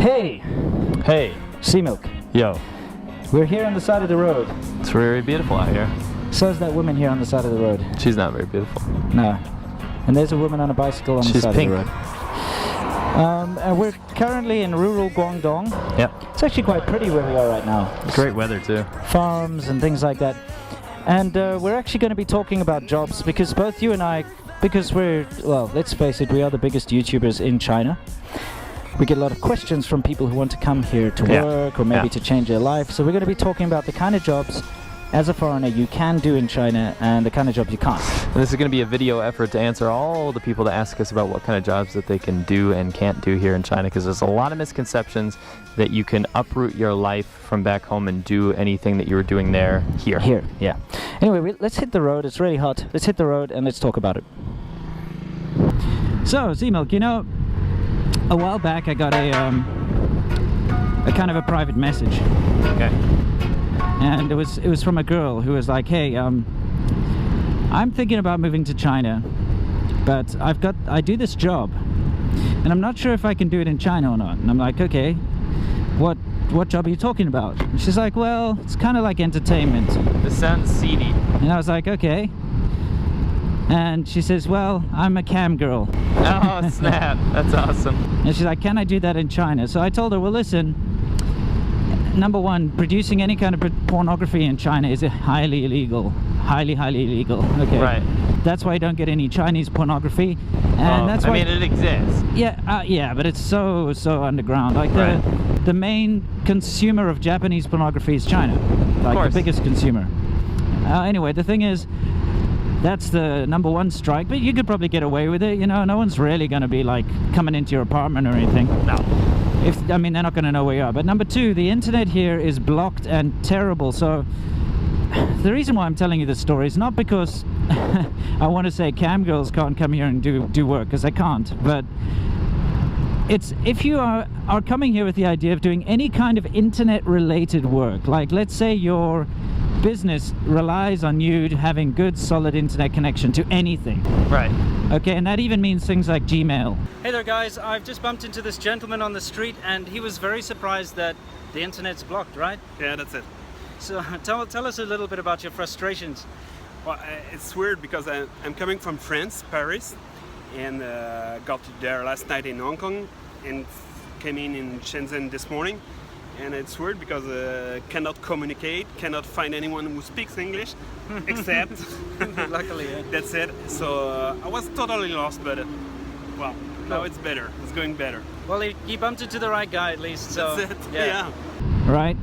Hey! Hey! C-Milk. Yo. We're here on the side of the road. It's very beautiful out here. So is that woman here on the side of the road. She's not very beautiful. No. And there's a woman on a bicycle on the side pink. of the road. And we're currently in rural Guangdong. Yep. It's actually quite pretty where we are right now. Great weather too. Farms and things like that. And we're actually going to be talking about jobs because both you and I, because we're, well, let's face it, we are the biggest YouTubers in China. We get a lot of questions from people who want to come here to work or maybe to change their life. So we're going to be talking about the kind of jobs as a foreigner you can do in China and the kind of jobs you can't. And this is going to be a video effort to answer all the people that ask us about what kind of jobs that they can do and can't do here in China, because there's a lot of misconceptions that you can uproot your life from back home and do anything that you were doing there here. Here, yeah. Anyway, let's hit the road. It's really hot. Let's hit the road and let's talk about it. So, C-Milk, you know, a while back I got a kind of a private message. Okay. And it was from a girl who was like, hey, I'm thinking about moving to China, but I do this job and I'm not sure if I can do it in China or not. And I'm like, okay, what job are you talking about? And she's like, well, it's kind of like entertainment. This sounds seedy. And I was like, okay. And she says, well, I'm a cam girl. Oh, snap. That's awesome. And she's like, can I do that in China? So I told her, well, listen, number one, producing any kind of pornography in China is highly illegal. Highly, highly illegal. Okay. Right. That's why you don't get any Chinese pornography. And that's why, I mean, it exists. Yeah, yeah, but it's so underground. Like the main consumer of Japanese pornography is China. Like the biggest consumer. Anyway, the thing is, that's the number one strike, but you could probably get away with it, you know. No one's really going to be like coming into your apartment or anything. No. I mean, they're not going to know where you are. But number two, the internet here is blocked and terrible. So the reason why I'm telling you this story is not because I want to say cam girls can't come here and do work, because they can't. But it's if you are coming here with the idea of doing any kind of internet related work, like let's say your business relies on you having good solid internet connection to anything. Right. Okay, and that even means things like Gmail. Hey there guys, I've just bumped into this gentleman on the street and he was very surprised that the internet's blocked, right? Yeah, that's it. So tell us a little bit about your frustrations. Well, it's weird because I'm coming from France, Paris, and got there last night in Hong Kong and came in Shenzhen this morning. And it's weird because cannot communicate, cannot find anyone who speaks English, except luckily, yeah. That's it. So I was totally lost, but well, now it's better. It's going better. Well, he bumped into the right guy at least. So that's it. Yeah. Right.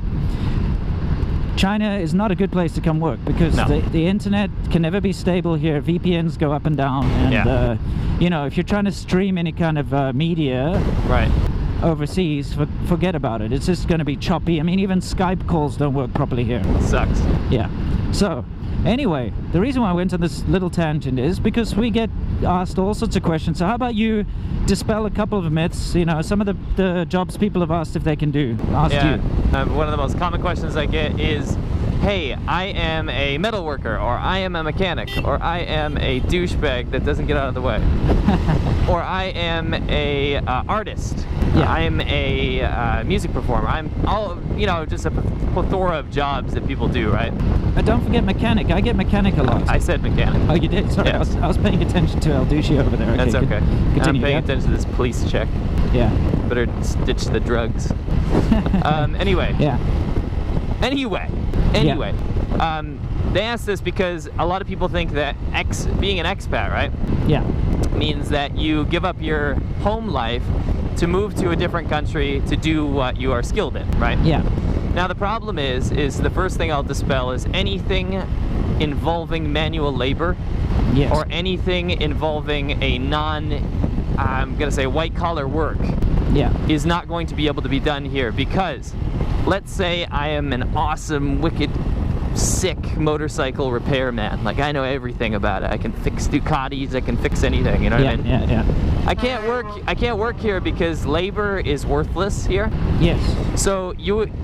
China is not a good place to come work because the internet can never be stable here. VPNs go up and down, and you know, if you're trying to stream any kind of media, right, overseas, forget about it. It's just going to be choppy. I mean, even Skype calls don't work properly here. Sucks. Yeah. So anyway, the reason why I went on this little tangent is because we get asked all sorts of questions. So how about you dispel a couple of myths, you know, some of the jobs people have asked if they can do. You. One of the most common questions I get is, hey, I am a metal worker, or I am a mechanic, or I am a douchebag that doesn't get out of the way. Or I am a artist. Yeah. I'm a music performer. I'm all, you know, just a plethora of jobs that people do, right? But don't forget mechanic. I get mechanic a lot. I said mechanic. Oh, you did? Sorry, Yeah. I was paying attention to Alducci over there. That's okay. Continue. I'm paying attention to this police check. Yeah. Better ditch the drugs. Anyway. Yeah. Anyway. They asked this because a lot of people think that being an expat, right? Yeah. Means that you give up your home life to move to a different country to do what you are skilled in, right? Yeah. Now the problem is the first thing I'll dispel is anything involving manual labor, yes, or anything involving a I'm gonna say white collar work, yeah, is not going to be able to be done here, because let's say I am an awesome, wicked sick motorcycle repairman. Like, I know everything about it. I can fix Ducatis, I can fix anything, you know what I mean? Yeah. I can't work here because labor is worthless here. Yes. So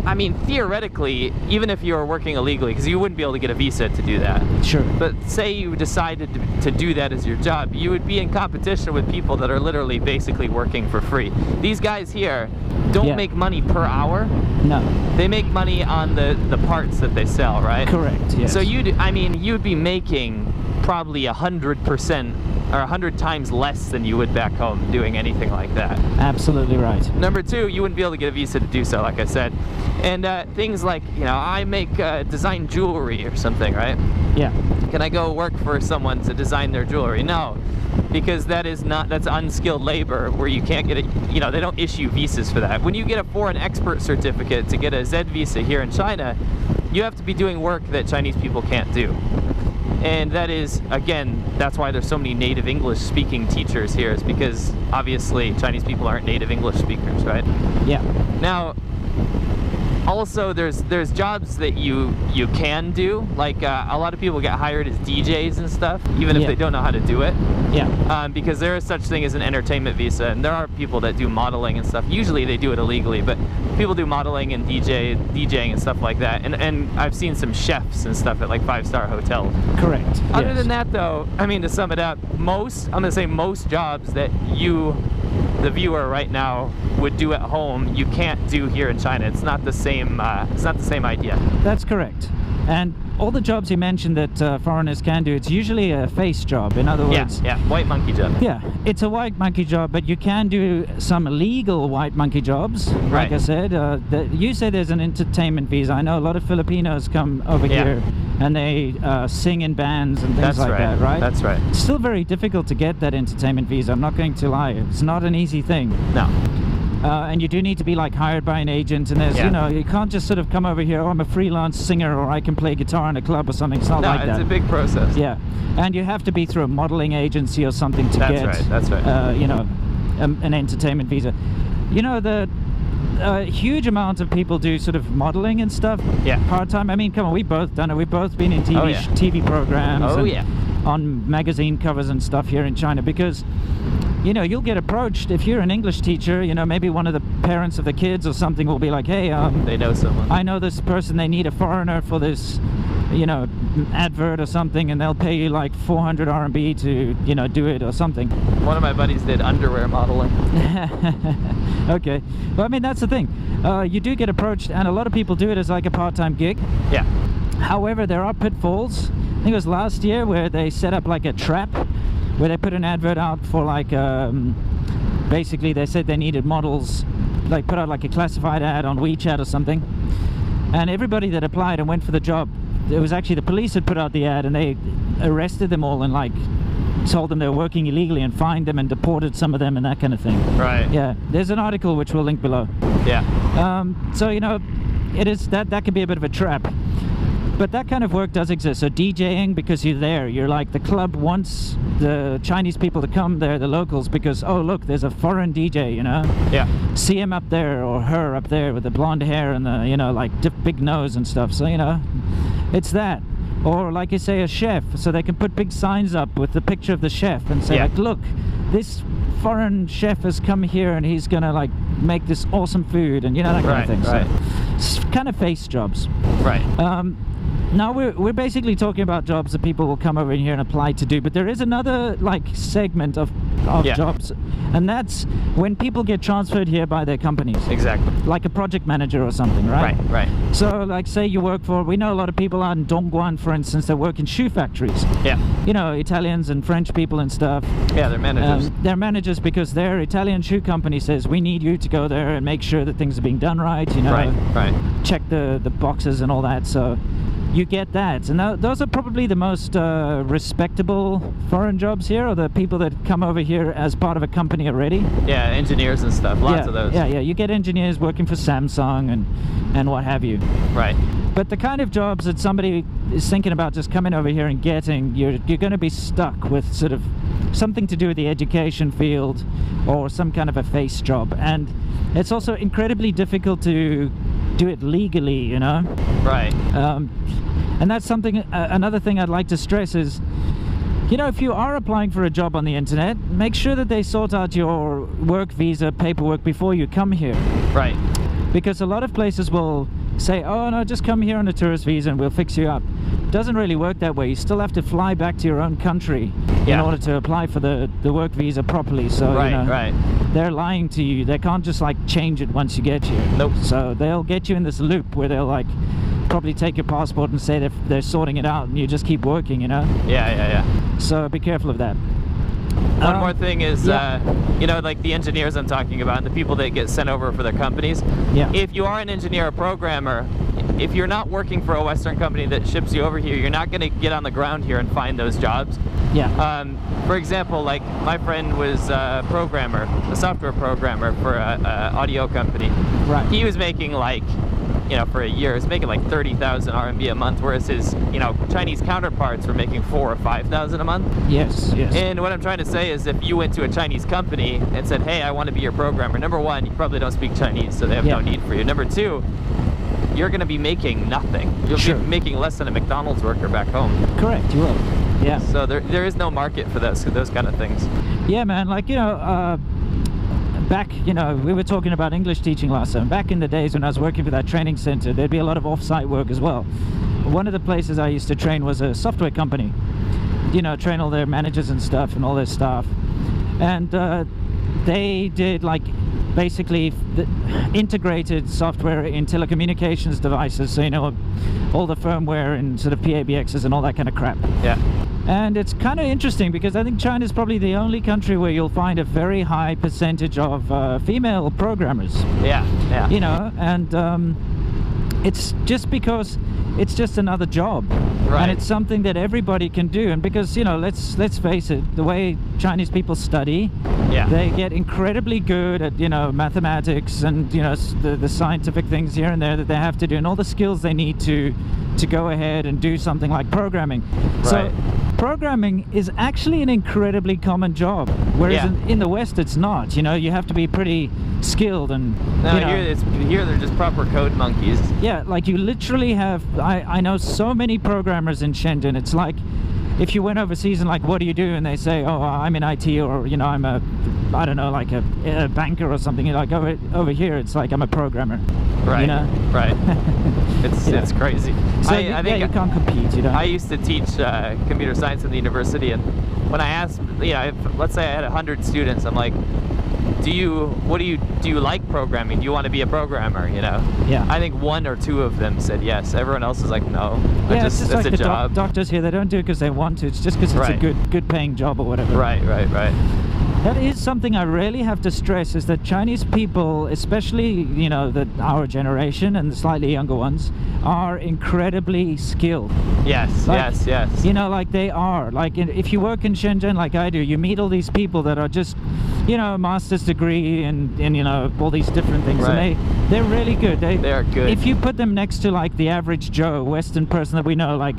I mean, theoretically, even if you were working illegally, because you wouldn't be able to get a visa to do that. Sure. But say you decided to do that as your job, you would be in competition with people that are literally basically working for free. These guys here don't make money per hour. No. They make money on the parts that they sell, right? Correct, yes. So you'd be making probably 100% or 100 times less than you would back home doing anything like that. Absolutely right. Number two, you wouldn't be able to get a visa to do so, like I said. And things like, I make design jewelry or something, right? Yeah. Can I go work for someone to design their jewelry? No, because that's unskilled labor where you can't get they don't issue visas for that. When you get a foreign expert certificate to get a Z visa here in China, you have to be doing work that Chinese people can't do. And that is, again, that's why there's so many native English speaking teachers here, is because obviously Chinese people aren't native English speakers, right? Yeah. Now, also there's jobs that you can do, like a lot of people get hired as DJs and stuff, even if they don't know how to do it. Yeah. Because there is such thing as an entertainment visa, and there are people that do modeling and stuff. Usually they do it illegally, but people do modeling and DJing and stuff like that. And I've seen some chefs and stuff at like 5-star hotels. Correct. Other than that, though, I mean, to sum it up, I'm gonna say most jobs that you, the viewer right now, would do at home, you can't do here in China. It's not the same. It's not the same idea. That's correct. And all the jobs you mentioned that foreigners can do, it's usually a face job. In other words, yeah, white monkey job. Yeah, it's a white monkey job, but you can do some legal white monkey jobs. Right. Like I said, you say there's an entertainment visa. I know a lot of Filipinos come over here and they sing in bands and things like that, right? That's right. It's still very difficult to get that entertainment visa. I'm not going to lie. It's not an easy thing. No. And you do need to be like hired by an agent, and there's you can't just sort of come over here, I'm a freelance singer, or I can play guitar in a club or something. It's not like that. No, it's a big process. Yeah, and you have to be through a modeling agency or something to get that's right. An entertainment visa. The huge amount of people do sort of modeling and stuff part-time. I mean, come on, we've both done it. We've both been in TV programs on magazine covers and stuff here in China, because you'll get approached if you're an English teacher. Maybe one of the parents of the kids or something will be like, hey, they know someone. I know this person, they need a foreigner for this advert or something, and they'll pay you like 400 RMB to do it or something. One of my buddies did underwear modeling. Okay, well, I mean, that's the thing, you do get approached, and a lot of people do it as like a part-time gig. Yeah. However, there are pitfalls. I think it was last year where they set up like a trap where they put an advert out for like basically they said they needed models, like put out like a classified ad on WeChat or something, and everybody that applied and went for the job, it was actually the police had put out the ad, and they arrested them all and like told them they were working illegally and fined them and deported some of them and that kind of thing. Right. Yeah, there's an article which we'll link below. Yeah. So it is that can be a bit of a trap. But that kind of work does exist. So DJing, because you're there, you're like, the club wants the Chinese people to come there, the locals, because, oh, look, there's a foreign DJ, Yeah. See him up there, or her up there with the blonde hair and the, like big nose and stuff. So, it's that. Or like you say, a chef, so they can put big signs up with the picture of the chef and say, like, look, this foreign chef has come here and he's gonna like make this awesome food, and that kind of thing. Right. So it's kind of face jobs. Right. Now we're basically talking about jobs that people will come over in here and apply to do, but there is another like segment of jobs, and that's when people get transferred here by their companies. Exactly. Like a project manager or something, right? Right. So like, say you work for, we know a lot of people out in Dongguan, for instance, that work in shoe factories. Yeah. Italians and French people and stuff. Yeah, they're managers. They're managers because their Italian shoe company says, we need you to go there and make sure that things are being done right, Right. check the boxes and all that. So you get that, and those are probably the most respectable foreign jobs here, or the people that come over here as part of a company already. Yeah, engineers and stuff, lots of those. Yeah, you get engineers working for Samsung and what have you. Right. But the kind of jobs that somebody is thinking about just coming over here and getting, you're going to be stuck with sort of something to do with the education field or some kind of a face job, and it's also incredibly difficult to do it legally, Right. And that's something, another thing I'd like to stress is, you know, if you are applying for a job on the internet, make sure that they sort out your work visa paperwork before you come here. Right. Because a lot of places will say, oh no, just come here on a tourist visa and we'll fix you up. It doesn't really work that way. You still have to fly back to your own country in order to apply for the work visa properly. So Right, you know, right. they're lying to you. They can't just like change it once you get here. Nope. So they'll get you in this loop where they'll like probably take your passport and say they're sorting it out, and you just keep working, you know. Yeah. So be careful of that. One more thing is, yeah. you know, like the engineers I'm talking about and the people that get sent over for their companies. Yeah. If you are an engineer or programmer, if you're not working for a Western company that ships you over here, you're not going to get on the ground here and find those jobs. Yeah. For example, like my friend was a programmer, a software programmer for an audio company. Right. He was making like, you know, for a year, he was making like 30,000 RMB a month, whereas his, you know, Chinese counterparts were making 4,000 or 5,000 a month. Yes. And what I'm trying to say is, if you went to a Chinese company and said, hey, I want to be your programmer, number one, you probably don't speak Chinese, so they have no need for you. Number two, you're going to be making nothing. You'll be making less than a McDonald's worker back home. Correct, you will. Yeah. So there is no market for those kind of things. Yeah, man, like, you know, back, you know, we were talking about English teaching last time. Back in the days when I was working for that training center, there'd be a lot of off-site work as well. One of the places I used to train was a software company. You know, train all their managers and stuff and all their staff. And they did like basically the integrated software in telecommunications devices, so you know, all the firmware and sort of PABXs and all that kind of crap. Yeah. And it's kind of interesting because I think China is probably the only country where you'll find a very high percentage of female programmers. Yeah. You know, and it's just because it's just another job. Right. And it's something that everybody can do. And because, you know, let's face it, the way Chinese people study, they get incredibly good at, you know, mathematics and, you know, the scientific things here and there that they have to do, and all the skills they need to go ahead and do something like programming. Right. So programming is actually an incredibly common job, whereas in the West it's not. You know, you have to be pretty skilled and no, here they're just proper code monkeys. Yeah, like you literally have, I know so many programmers in Shenzhen. It's like if you went overseas and like, what do you do? And they say, oh, I'm in IT, or, you know, I'm a, I don't know, like a banker or something. You're like, over here, it's like I'm a programmer. Right. You know? Right. It's crazy. So I think you can't compete, you know. I used to teach computer science at the university, and when I asked, you know, let's say I had 100 students, I'm like, do you like programming? Do you want to be a programmer? You know? Yeah. I think 1 or 2 of them said yes. Everyone else is like, no. It's just like a the job. Doctors here, they don't do it because they want to. It's just because it's a good paying job or whatever. Right. That is something I really have to stress, is that Chinese people, especially, you know, our generation and the slightly younger ones, are incredibly skilled. Yes, like, yes. You know, like they are. Like if you work in Shenzhen like I do, you meet all these people that are just, you know, master's degree and you know, all these different things. Right. And they're really good. They are good. If you put them next to like the average Joe, Western person that we know, like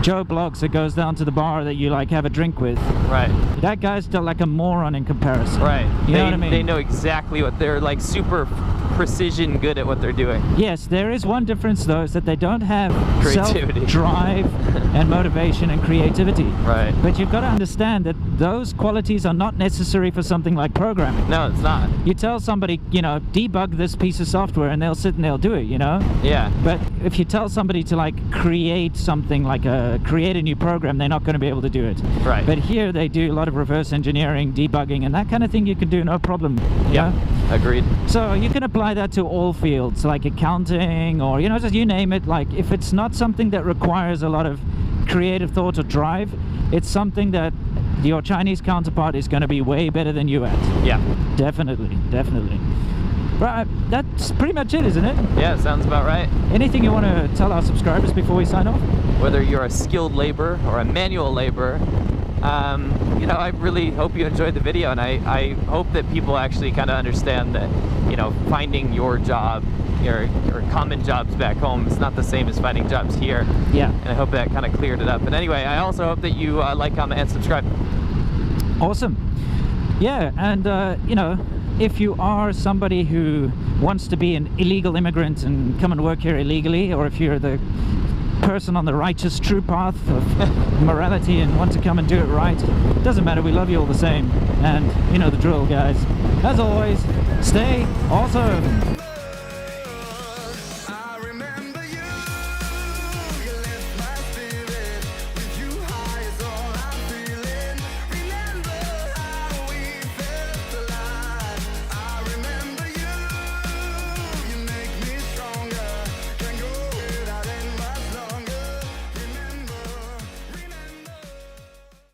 Joe Bloggs that goes down to the bar that you like have a drink with. Right. That guy's still like a moron in comparison. Right. You know what I mean? They know exactly what they're like, super precision good at what they're doing. Yes, there is one difference though, is that they don't have Creativity. self-drive and motivation and creativity. Right. But you've got to understand that those qualities are not necessary for something like programming. No, it's not. You tell somebody, you know, debug this piece of software, and they'll sit and they'll do it, you know? Yeah. But if you tell somebody to like create something like create a new program, they're not going to be able to do it. Right. But here they do a lot of reverse engineering, debugging, and that kind of thing you can do no problem. Yeah. Agreed. So you can apply that to all fields, like accounting, or, you know, just you name it. Like if it's not something that requires a lot of creative thought or drive, it's something that your Chinese counterpart is going to be way better than you at. Yeah. Definitely. Right, that's pretty much it, isn't it? Yeah, sounds about right. Anything you want to tell our subscribers before we sign off? Whether you're a skilled laborer or a manual laborer, you know, I really hope you enjoyed the video, and I hope that people actually kind of understand that, you know, finding your job, your common jobs back home, it's not the same as finding jobs here. Yeah. And I hope that kind of cleared it up. And anyway, I also hope that you like, comment, and subscribe. Awesome. Yeah, and you know, if you are somebody who wants to be an illegal immigrant and come and work here illegally, or if you're the person on the righteous true path of morality and want to come and do it right, doesn't matter, we love you all the same. And you know the drill, guys. As always, stay awesome.